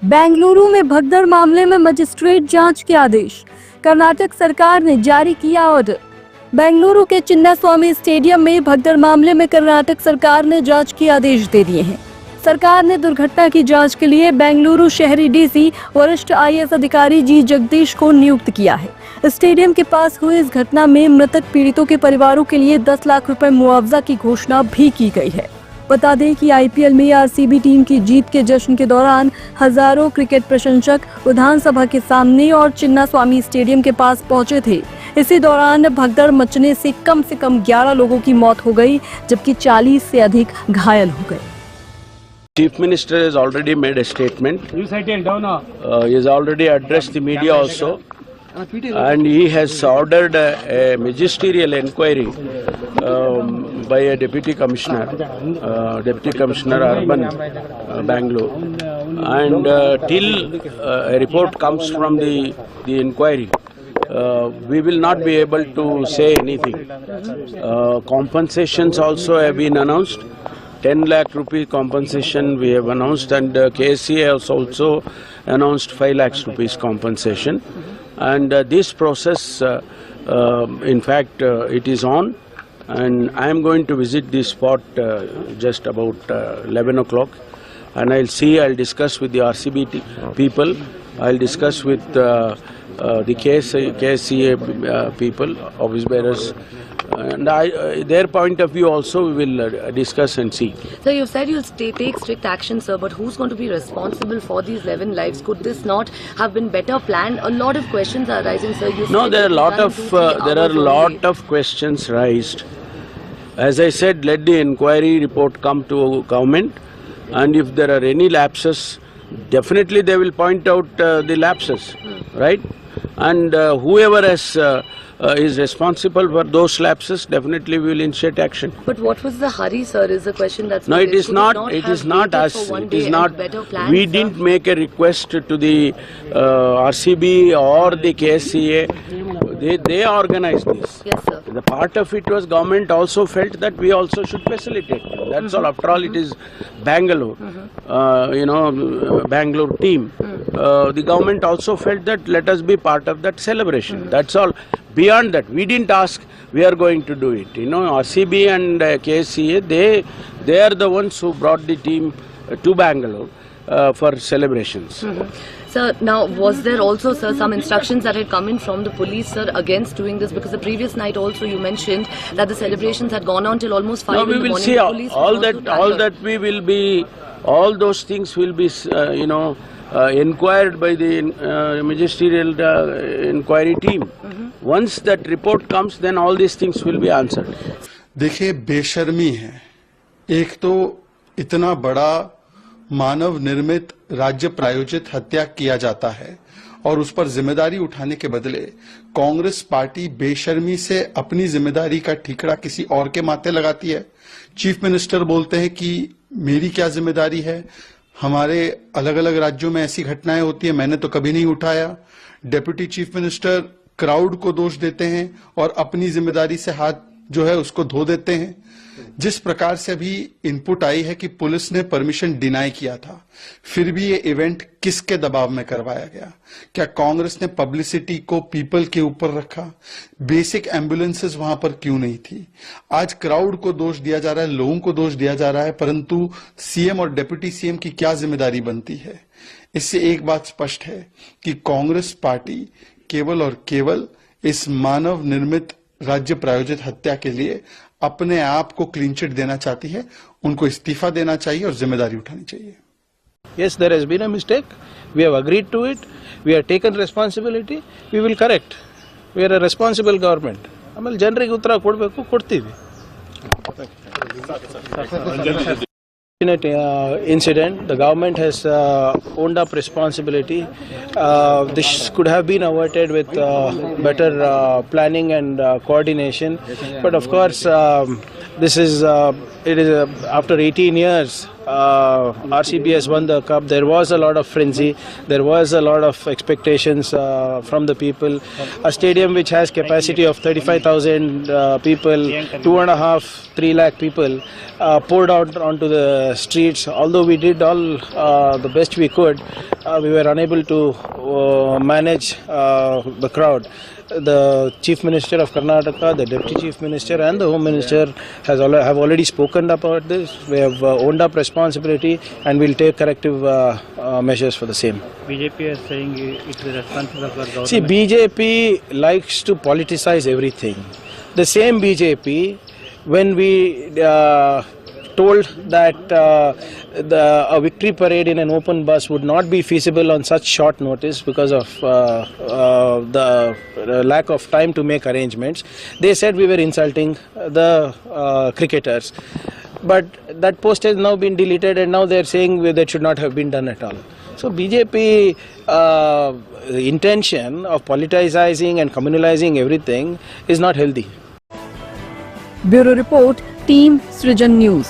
बेंगलुरु में भगदड़ मामले में मजिस्ट्रेट जांच के आदेश, कर्नाटक सरकार ने जारी किया ऑर्डर। बेंगलुरु के चिन्नास्वामी स्टेडियम में भगदड़ मामले में कर्नाटक सरकार ने जांच के आदेश दे दिए हैं। सरकार ने दुर्घटना की जांच के लिए बेंगलुरु शहरी डीसी वरिष्ठ IAS अधिकारी जी जगदीश को नियुक्त किया है। स्टेडियम के पास हुई इस घटना में मृतक पीड़ितों के परिवारों के लिए 10 लाख रुपए मुआवजा की घोषणा भी की गई है। बता दें कि IPL में RCB टीम की जीत के जश्न के दौरान हजारों क्रिकेट प्रशंसक विधानसभा के सामने और चिन्नास्वामी स्टेडियम के पास पहुंचे थे। इसी दौरान भगदड़ मचने से कम 11 लोगों की मौत हो गई, जबकि 40 से अधिक घायल हो गए। Chief Minister has already made a statement. He has already addressed the media also, and he has ordered a magisterial inquiry by a Deputy Commissioner Urban Bangalore, and till a report comes from the inquiry, we will not be able to say anything. Compensations also have been announced. 10 lakh rupee compensation we have announced, and KSCA has also announced 5 lakhs rupees compensation. And this process, in fact, it is on, and I am going to visit this spot just about 11 o'clock, and I'll discuss with the RCB people, I'll discuss with the KSCA people, office bearers, and their point of view also we will discuss and see. Sir, you said you'll take strict action, sir, but who's going to be responsible for these 11 lives? Could this not have been better planned? A lot of questions are rising, sir. No, there are a lot of questions raised. As I said, let the inquiry report come to government, and if there are any lapses, definitely they will point out the lapses, right? And whoever is responsible for those lapses, definitely we will initiate action. But what was the hurry, sir, is the question that's... No, it is not. It is not us. It is not. We didn't make a request to the RCB or the KSCA. They organized this. Yes, sir. The part of it was government also felt that we also should facilitate. That's all. After all, it is Bangalore, Bangalore team. The government also felt that let us be part of that celebration. That's all. Beyond that, we didn't ask, we are going to do it. RCB and KSCA, they are the ones who brought the team to Bangalore for celebrations. Sir, now was there also, sir, some instructions that had come in from the police, sir, against doing this? Because the previous night also you mentioned that the celebrations had gone on till almost 5 in the morning. No, we will see all those things will be, inquired by the ministerial inquiry team. Once that report comes, then all these things will be answered. देखिए, बेशर्मी है। एक तो इतना बड़ा मानव निर्मित राज्य प्रायोजित हत्या किया जाता है और उस पर जिम्मेदारी उठाने के बदले कांग्रेस पार्टी बेशर्मी से अपनी जिम्मेदारी का ठीकरा किसी और के माथे लगाती है। चीफ मिनिस्टर बोलते हैं कि मेरी क्या जिम्मेदारी है, हमारे अलग अलग राज्यों में ऐसी घटनाएं होती है, मैंने तो कभी नहीं उठाया। डेप्यूटी चीफ मिनिस्टर क्राउड को दोष देते हैं और अपनी जिम्मेदारी से हाथ जो है उसको धो देते हैं। जिस प्रकार से अभी इनपुट आई है कि पुलिस ने परमिशन डिनाई किया था, फिर भी ये इवेंट किसके दबाव में करवाया गया? क्या कांग्रेस ने पब्लिसिटी को पीपल के ऊपर रखा? बेसिक एम्बुलेंसेस वहां पर क्यों नहीं थी? आज क्राउड को दोष दिया जा रहा है, लोगों को दोष दिया जा रहा है, परंतु सीएम और डिप्टी सीएम की क्या जिम्मेदारी बनती है? इससे एक बात स्पष्ट है कि कांग्रेस पार्टी केवल और केवल इस मानव निर्मित राज्य प्रायोजित हत्या के लिए अपने आप को क्लीन चिट देना चाहती है। उनको इस्तीफा देना चाहिए और जिम्मेदारी उठानी चाहिए। Yes, there has been a mistake. We have agreed to it. We have taken responsibility. We will correct. We are a responsible government. ಆಮೇಲೆ ಜನರಿಗೆ ಉತ್ತರ ಕೊಡಬೇಕು, ಕೊಡ್ತೀವಿ. Incident, the government has owned up responsibility. This could have been avoided with better planning and coordination, but of course this is it is after 18 years, RCB has won the cup. There was a lot of frenzy. There was a lot of expectations from the people. A stadium which has capacity of 35,000 people, 2.5-3 lakh people poured out onto the streets. Although we did all the best we could, we were unable to manage the crowd. The Chief Minister of Karnataka, the Deputy Chief Minister and the Home Minister have already spoken about this. We have owned up responsibility and will take corrective measures for the same. BJP is saying it's the responsibility of our government. See, BJP likes to politicize everything. The same BJP, when we told that a victory parade in an open bus would not be feasible on such short notice because of the lack of time to make arrangements, they said we were insulting the cricketers. But that post has now been deleted and now they are saying that should not have been done at all. So BJP intention of politicizing and communalizing everything is not healthy. Bureau Report, Team Srijan News.